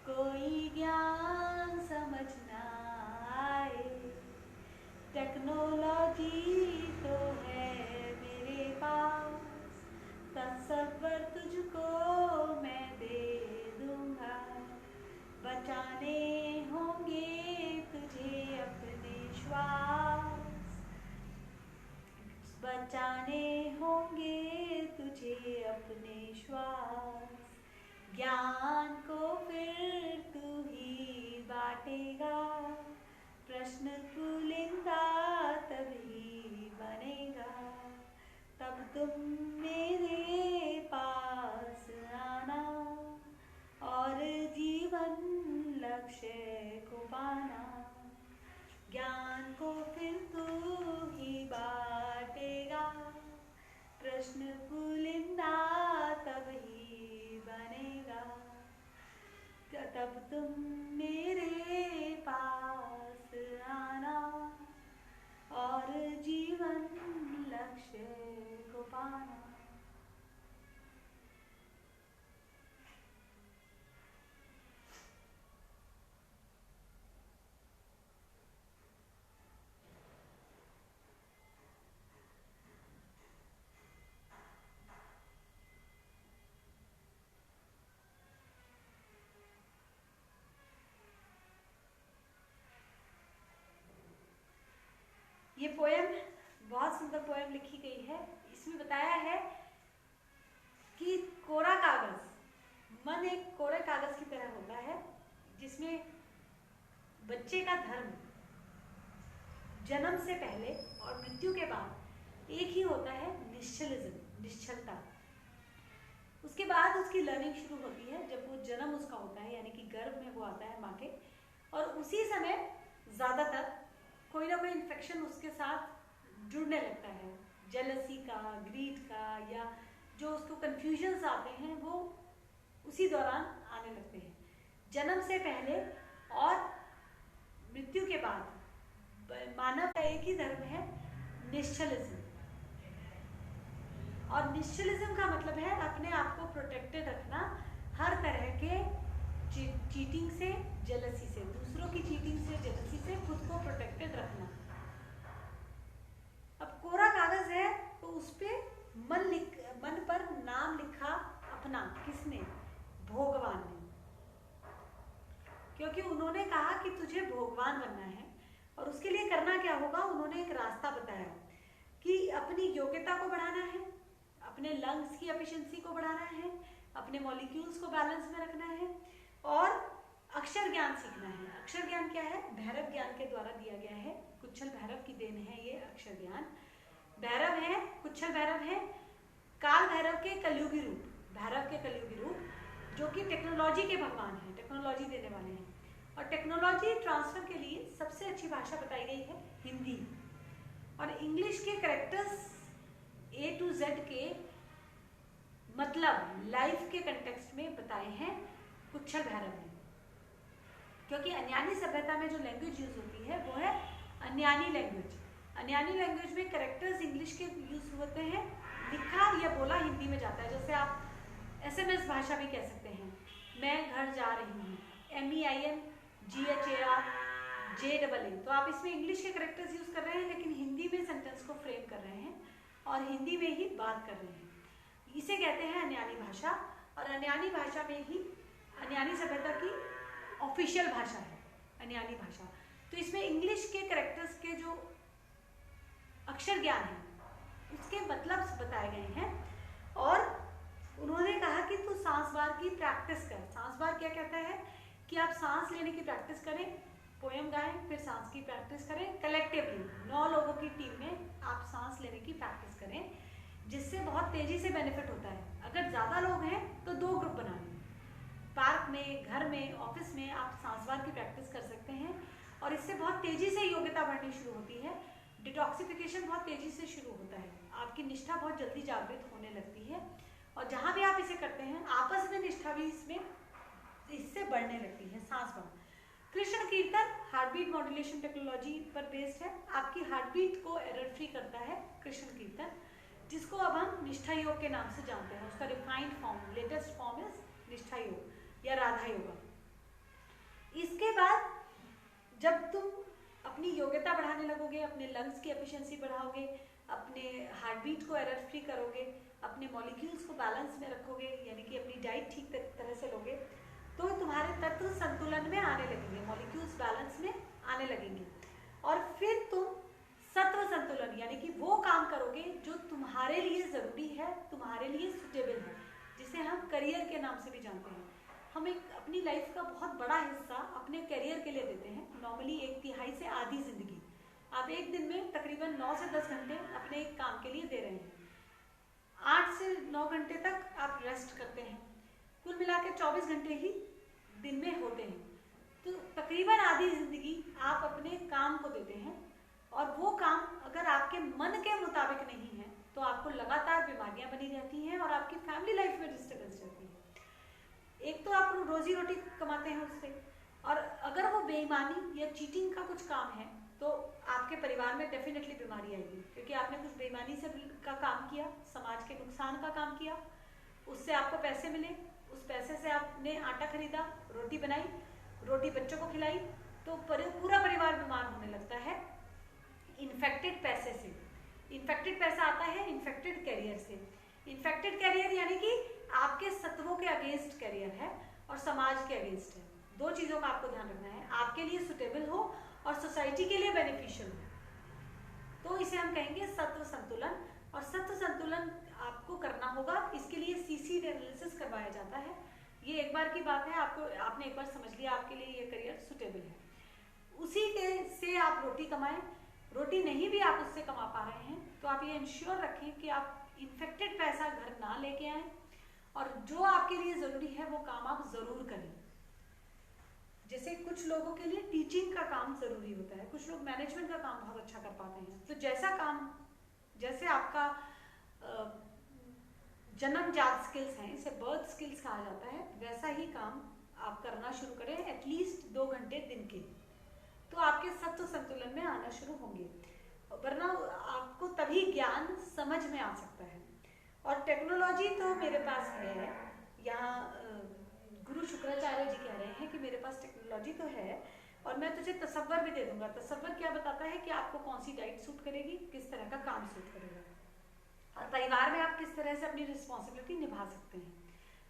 A: कोई ज्ञान समझ ना आए। टेक्नोलॉजी तो है मेरे पास, तत्सवर तुझको मैं दे दूंगा। बचाने होंगे तुझे अपने श्वास, बचाने होंगे तुझे अपने श्वास। ज्ञान को फिर तू ही बांटेगा, प्रश्न पुलिंदा तभी बनेगा। तब तुम मेरे पास आना और जीवन लक्ष्य को पाना। ज्ञान को फिर तू ही बांटेगा, प्रश्न पुलिंदा तभी बनेगा। तब तुम मेरे पास आना और जीवन लक्ष्य को पाना। ये पोएम बहुत सुंदर पोएम लिखी गई है। इसमें बताया है कि कोरा कागज, मन एक कोरे कागज की तरह होता है जिसमें बच्चे का धर्म जन्म से पहले और मृत्यु के बाद एक ही होता है, निश्चलिज्म, निश्चलता। उसके बाद उसकी लर्निंग शुरू होती है जब वो जन्म उसका होता है, यानी कि गर्भ में वो आता है माँ के, और उसी समय ज़्यादातर कोई ना कोई इन्फेक्शन उसके साथ जुड़ने लगता है। जेलसी का, ग्रीड का, या जो उसको कन्फ्यूजन्स आते हैं वो उसी दौरान आने लगते हैं। जन्म से पहले और मृत्यु के बाद मानव का एक ही धर्म है, निश्चलिज्म। और निश्चलिज्म का मतलब है अपने आप को प्रोटेक्टेड रखना हर तरह के चीटिंग से, जेलसी से, दूसरों की चीटिंग से, जेलसी से खुद को प्रोटेक्टेड रखना। अब कोरा कागज है तो उस पे मन पर नाम लिखा अपना, किसने? भगवान ने। क्योंकि उन्होंने कहा कि तुझे भगवान बनना है और उसके लिए करना क्या होगा, उन्होंने एक रास्ता बताया कि अपनी योग्यता को बढ़ाना है, अपने लंग्स की एफिशिएंसी को बढ़ाना है, अपने मॉलिक्यूल्स को बैलेंस में रखना है और अक्षर ज्ञान सीखना है। अक्षर ज्ञान क्या है? भैरव ज्ञान के द्वारा दिया गया है। कुच्छल भैरव की देन है ये अक्षर ज्ञान। भैरव है, कुच्छल भैरव है काल भैरव के कलयुगी रूप, भैरव के कलयुगी रूप, जो कि टेक्नोलॉजी के भगवान हैं, टेक्नोलॉजी देने वाले हैं। और टेक्नोलॉजी ट्रांसफर के लिए सबसे अच्छी भाषा बताई गई है हिंदी। और इंग्लिश के कैरेक्टर्स A to Z के मतलब लाइफ के कंटेक्स्ट में बताए हैं कुच्छल भैरव ने। क्योंकि अन्यानी सभ्यता में जो लैंग्वेज यूज होती है वो है अन्यानी लैंग्वेज। अन्यानी लैंग्वेज में कैरेक्टर्स इंग्लिश के यूज होते हैं, लिखा या बोला हिंदी में जाता है। जैसे आप SMS भाषा भी कह सकते हैं, मैं घर जा रही हूँ, MEINGHAR तो आप इसमें इंग्लिश के कैरेक्टर्स यूज कर रहे हैं लेकिन हिंदी में सेंटेंस को फ्रेम कर रहे हैं और हिंदी में ही बात कर रहे हैं। इसे कहते हैं अन्यानी भाषा। और अन्यानी भाषा में ही अन्यानी सभ्यता की ऑफिशियल भाषा है अन्यानी भाषा। तो इसमें इंग्लिश के कैरेक्टर्स के जो अक्षर ज्ञान है उसके मतलब बताए गए हैं। और उन्होंने कहा कि तू सांस बार की प्रैक्टिस कर। सांस बार क्या कहता है कि आप सांस लेने की प्रैक्टिस करें, पोएम गाएं, फिर सांस की प्रैक्टिस करें। कलेक्टिवली 9 लोगों की टीम में आप सांस लेने की प्रैक्टिस करें, जिससे बहुत तेजी से बेनिफिट होता है। अगर ज़्यादा लोग हैं तो 2 ग्रुप बना लें, पार्क में, घर में, ऑफिस में आप सांस बार की प्रैक्टिस कर सकते हैं और इससे बहुत तेजी से योग्यता बढ़नी शुरू होती है। डिटॉक्सिफिकेशन बहुत तेजी से शुरू होता है, आपकी निष्ठा बहुत जल्दी जागृत होने लगती है और जहाँ भी आप इसे करते हैं आपस में निष्ठा भी इससे बढ़ने लगती है। सांस बार। कृष्ण कीर्तन हार्ट बीट मॉड्यूलेशन टेक्नोलॉजी पर बेस्ड है, आपकी हार्ट बीट को एरर फ्री करता है कृष्ण कीर्तन। जिसको अब हम निष्ठा योग के नाम से जानते हैं। उसका refined form, latest form is निष्ठा योग या राधा योगा। इसके बाद जब तुम अपनी योग्यता बढ़ाने लगोगे, अपने लंग्स की एफिशिएंसी बढ़ाओगे, अपने हार्ट बीट को एरर फ्री करोगे, अपने मॉलिक्यूल्स को बैलेंस में रखोगे, यानी कि अपनी डाइट ठीक तरह से लोगे, तो तुम्हारे तत्व संतुलन में आने लगेंगे, मॉलिक्यूल्स बैलेंस में आने लगेंगे। और फिर तुम सत्व संतुलन यानी कि वो काम करोगे जो तुम्हारे लिए ज़रूरी है, तुम्हारे लिए सुटेबल है, जिसे हम करियर के नाम से भी जानते हैं। हम एक अपनी लाइफ का बहुत बड़ा हिस्सा अपने करियर के लिए देते हैं, नॉर्मली 1/3 से आधी ज़िंदगी। आप एक दिन में तकरीबन 9 से 10 घंटे अपने एक काम के लिए दे रहे हैं, 8 से 9 घंटे तक आप रेस्ट करते हैं, कुल मिला के 24 घंटे ही दिन में होते हैं। तो तकरीबन आधी ज़िंदगी आप अपने काम को देते हैं, और वो काम अगर आपके मन के मुताबिक नहीं है तो आपको लगातार बीमारियां बनी रहती हैं और आपकी फैमिली लाइफ में डिस्टर्बेंस रहती है। एक तो आप रोजी रोटी कमाते हैं उससे, और अगर वो बेईमानी या चीटिंग का कुछ काम है तो आपके परिवार में डेफिनेटली बीमारी आएगी, क्योंकि आपने कुछ बेईमानी से का काम किया, समाज के नुकसान का काम किया, उससे आपको पैसे मिले, उस पैसे से आपने आटा खरीदा, रोटी बनाई, रोटी बच्चों को खिलाई, तो पूरा परिवार बीमार होने लगता है इन्फेक्टेड पैसे से। इन्फेक्टेड पैसा आता है इन्फेक्टेड कैरियर से। इन्फेक्टेड कैरियर यानी कि आपके सत्वों के अगेंस्ट कैरियर है और समाज के अगेंस्ट है। दो चीज़ों का आपको ध्यान रखना है, आपके लिए सुटेबल हो और सोसाइटी के लिए बेनिफिशियल हो, तो इसे हम कहेंगे सत्व संतुलन। और सत्व संतुलन आपको करना होगा, इसके लिए सीसी एनालिसिस करवाया जाता है। ये एक बार की बात है, आपने एक बार समझ लिया आपके लिए ये करियर सुटेबल है, उसी के से आप रोटी कमाएं। रोटी नहीं भी आप उससे कमा पा रहे हैं तो आप ये इंश्योर रखें कि आप इन्फेक्टेड पैसा घर ना लेके आएं, और जो आपके लिए ज़रूरी है वो काम आप ज़रूर करें। जैसे कुछ लोगों के लिए टीचिंग का काम ज़रूरी होता है, कुछ लोग मैनेजमेंट का काम बहुत अच्छा कर पाते हैं, तो जैसा काम, जैसे आपका जन्मजात स्किल्स हैं, इसे बर्थ स्किल्स कहा जाता है, वैसा ही काम आप करना शुरू करें एटलीस्ट 2 घंटे दिन के, तो आपके सत्व संतुलन में आना शुरू होंगे। वरना आपको तभी ज्ञान समझ में आ सकता है। और टेक्नोलॉजी तो मेरे पास है, यहाँ गुरु शुक्राचार्य जी कह रहे हैं कि मेरे पास टेक्नोलॉजी तो है और मैं तुझे तसव्वुर भी दे दूंगा। तसव्वुर क्या बताता है कि आपको कौन सी डाइट सूट करेगी, किस तरह का काम सूट करेगा, और परिवार में आप किस तरह से अपनी रिस्पॉन्सिबिलिटी निभा सकते हैं,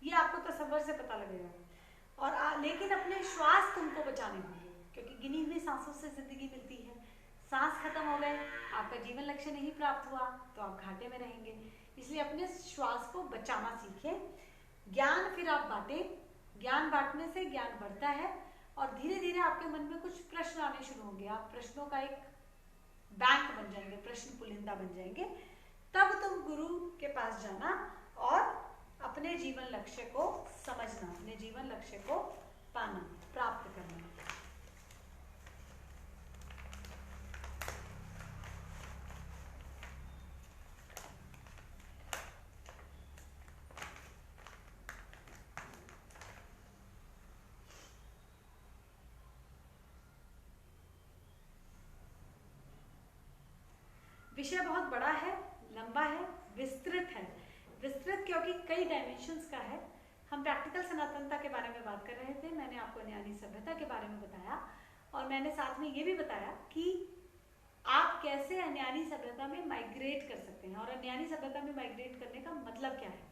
A: ये आपको तसव्वुर से पता लगेगा। और लेकिन अपने श्वास तुमको बचाने होंगे, क्योंकि गिनी हुई सांसों से जिंदगी मिलती है। सांस खत्म हो गए, आपका जीवन लक्ष्य नहीं प्राप्त हुआ तो आप घाटे में रहेंगे। इसलिए अपने श्वास को बचाना सीखें। ज्ञान फिर आप बांटें, ज्ञान बांटने से ज्ञान बढ़ता है और धीरे धीरे आपके मन में कुछ प्रश्न आने शुरू होंगे, आप प्रश्नों का एक बैंक बन जाएंगे, प्रश्न पुलिंदा बन जाएंगे। तब तुम गुरु के पास जाना और अपने जीवन लक्ष्य को समझना, अपने जीवन लक्ष्य को पाना, प्राप्त करना। विषय बहुत बड़ा है, लंबा है, विस्तृत है। विस्तृत क्योंकि कई डायमेंशंस का है। हम प्रैक्टिकल सनातनता के बारे में बात कर रहे थे, मैंने आपको अन्यानी सभ्यता के बारे में बताया और मैंने साथ में ये भी बताया कि आप कैसे अन्यानी सभ्यता में माइग्रेट कर सकते हैं और अन्यानी सभ्यता में माइग्रेट करने का मतलब क्या है।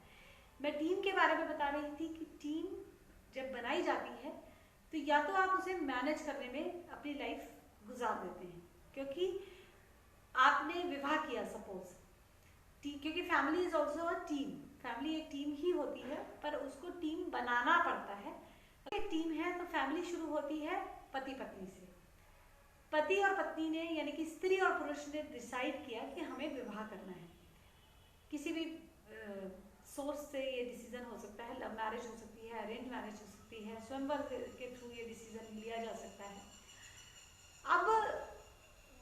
A: मैं टीम के बारे में बता रही थी कि टीम जब बनाई जाती है तो या तो आप उसे मैनेज करने में अपनी लाइफ गुजार देते हैं, क्योंकि आपने विवाह किया सपोज, क्योंकि family is also a team, family एक टीम ही होती है पर उसको टीम बनाना पड़ता है। अगर टीम है तो फैमिली शुरू होती है पति पत्नी से। पति और पत्नी ने यानी कि स्त्री और पुरुष ने डिसाइड किया कि हमें विवाह करना है। किसी भी सोर्स से ये डिसीजन हो सकता है, लव मैरिज हो सकती है, अरेंज मैरिज हो सकती है, स्वयंवर के थ्रू ये डिसीजन लिया जा सकता है। अब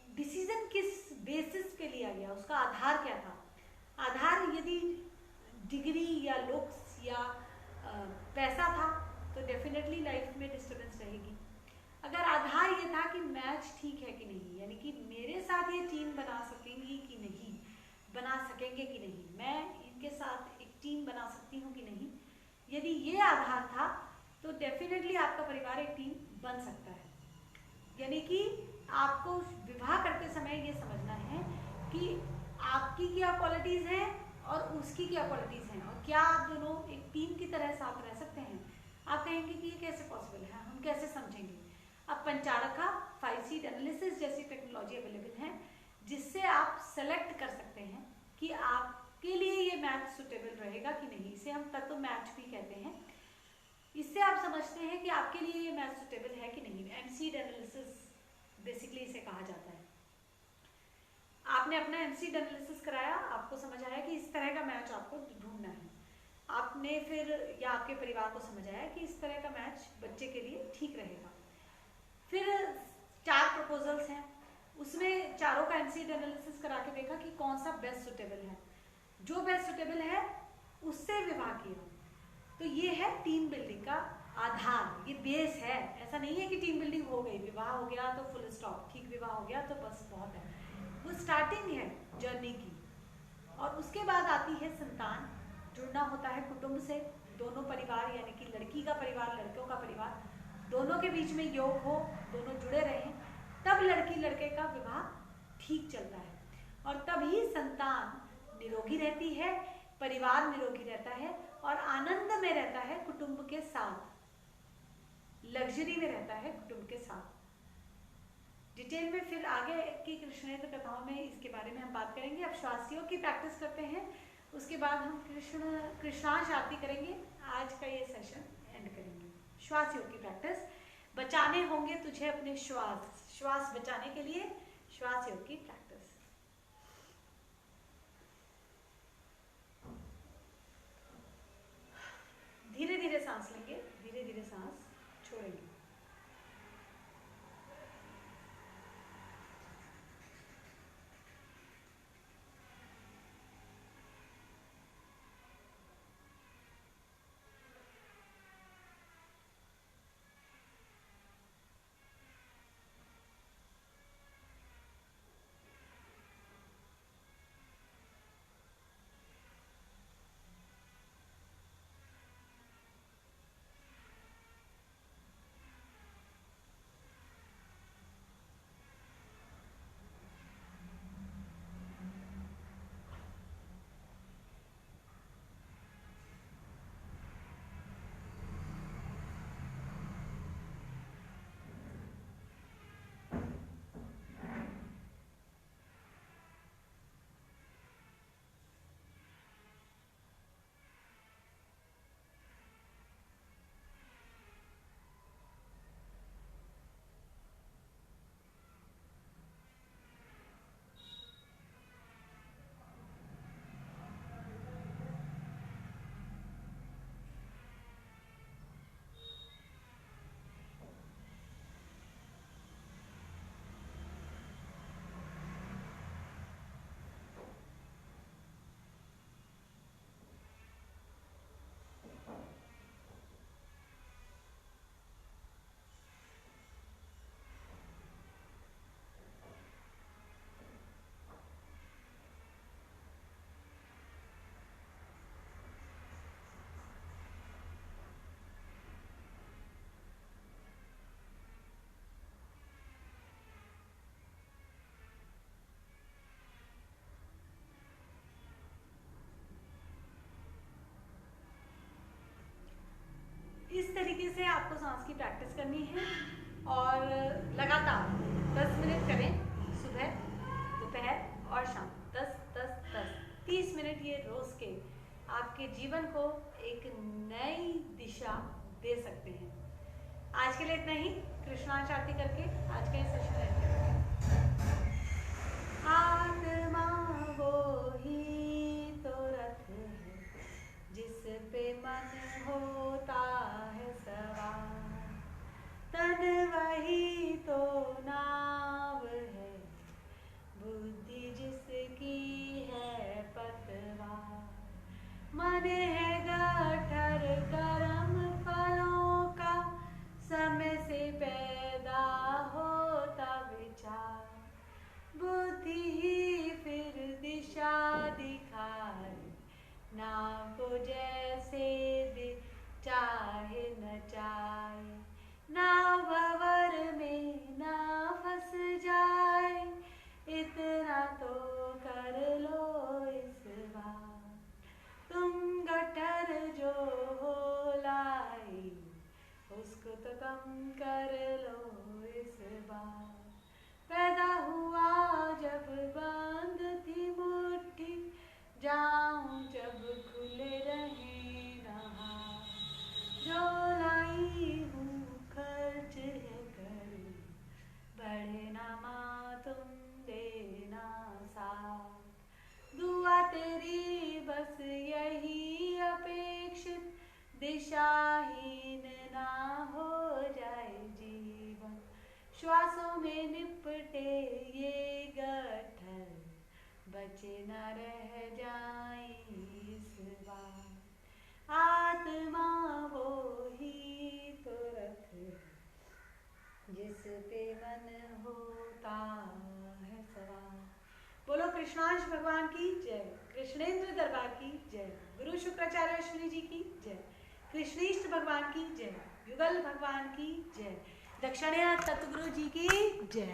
A: डिसीजन किस बेसिस पे लिया गया, उसका आधार क्या था? आधार यदि डिग्री या लुक्स या पैसा था तो डेफिनेटली लाइफ में डिस्टर्बेंस रहेगी। अगर आधार ये था कि मैच ठीक है कि नहीं, यानी कि मेरे साथ ये टीम बना सकेंगी कि नहीं, बना सकेंगे कि नहीं, मैं इनके साथ एक टीम बना सकती हूँ कि नहीं। यदि ये आधार था तो डेफिनेटली आपका परिवार एक टीम बन सकता है। यानी कि आपको विवाह करते समय ये समझना है कि आपकी क्या क्वालिटीज़ हैं और उसकी क्या क्वालिटीज़ हैं, और क्या आप दोनों एक टीम की तरह साथ रह सकते हैं। आप कहेंगे कि ये कैसे पॉसिबल है, हम कैसे समझेंगे। अब पंचारका 5 सीट एनालिसिस जैसी टेक्नोलॉजी अवेलेबल है जिससे आप सेलेक्ट कर सकते हैं कि आपके लिए ये मैच सुटेबल रहेगा कि नहीं। इसे हम तत्व मैच भी कहते हैं। इससे आप समझते हैं कि आपके लिए ये मैच सुटेबल है कि नहीं। एमसीड एनालिसिस बेसिकली इसे कहा जाता है। आपने अपना एमसीड एनालिसिस कराया, आपको समझ आया कि इस तरह का मैच आपको ढूंढना है। आपने फिर या आपके परिवार को समझ आया कि इस तरह का मैच बच्चे के लिए ठीक रहेगा। फिर 4 प्रपोजल्स हैं, उसमें चारों का एमसीड एनालिसिस करा के देखा कि कौन सा बेस्ट सुटेबल है। जो बेस्ट सुटेबल है उससे विवाह किया। तो ये है टीम बिल्डिंग का आधार, ये बेस है। ऐसा नहीं है कि टीम बिल्डिंग हो गई, विवाह हो गया तो फुल स्टॉप, ठीक विवाह हो गया तो बस बहुत है। वो स्टार्टिंग है जर्नी की। और उसके बाद आती है संतान। जुड़ना होता है कुटुंब से, दोनों परिवार यानी कि लड़की का परिवार लड़कों का परिवार दोनों के बीच में योग हो, दोनों जुड़े रहें, तब लड़की लड़के का विवाह ठीक चलता है। और तभी संतान निरोगी रहती है, परिवार निरोगी रहता है और आनंद में रहता है कुटुंब के साथ, लग्जरी में रहता है कुटुंब के साथ। डिटेल में फिर आगे की कृष्णेंद्र कथाओं में इसके बारे में हम बात करेंगे। अब श्वासियों की प्रैक्टिस करते हैं, उसके बाद हम कृष्णांश आरती करेंगे। आज का ये सेशन एंड करेंगे। श्वासियों की प्रैक्टिस। बचाने होंगे तुझे अपने श्वास, श्वास बचाने के लिए श्वासियों की प्रैक्टिस। धीरे धीरे सांस लेंगे, धीरे धीरे सांस छोड़ेंगे। इस तरीके से आपको सांस की प्रैक्टिस करनी है और लगातार 10 मिनट करें, सुबह दोपहर और शाम। 10 10 10 30 मिनट ये रोज के आपके जीवन को एक नई दिशा दे सकते हैं। आज के लिए इतना ही। कृष्णांश आरती करके आज का ये सेशन एंड करेंगे। आत्मा वो ही तो रथ है जिस पे मन होता है सवार, तन वही तो नाव है, बुद्धि जिसकी है पतवार। मन है गठर कर्म फलों का, समय से पैदा होता विचार, बुद्धि ही फिर दिशा कम कर लो इस बार। पैदा हुआ जब बंद थी मुट्ठी, जाऊं जब खुले रहे रहा। जो लाई हूँ खर्च है कर, बढ़े ना माँ तुम देना साथ। दुआ तेरी बस यही अपेक्षित, दिशाहीन ना हो जाए जीवन। श्वासों में निपटे ये गठर, बचे न रह जाए इस बार। आत्मा वो ही तो रख जिस पे मन होता है सवार। बोलो कृष्णांश भगवान की जय, कृष्णेंद्र दरबार की जय, गुरु शुक्राचार्य अश्विनी जी की जय, कृष्णेष्ठ भगवान की जय, युगल भगवान की जय, दक्षिणा तत्वगुरु जी की जय।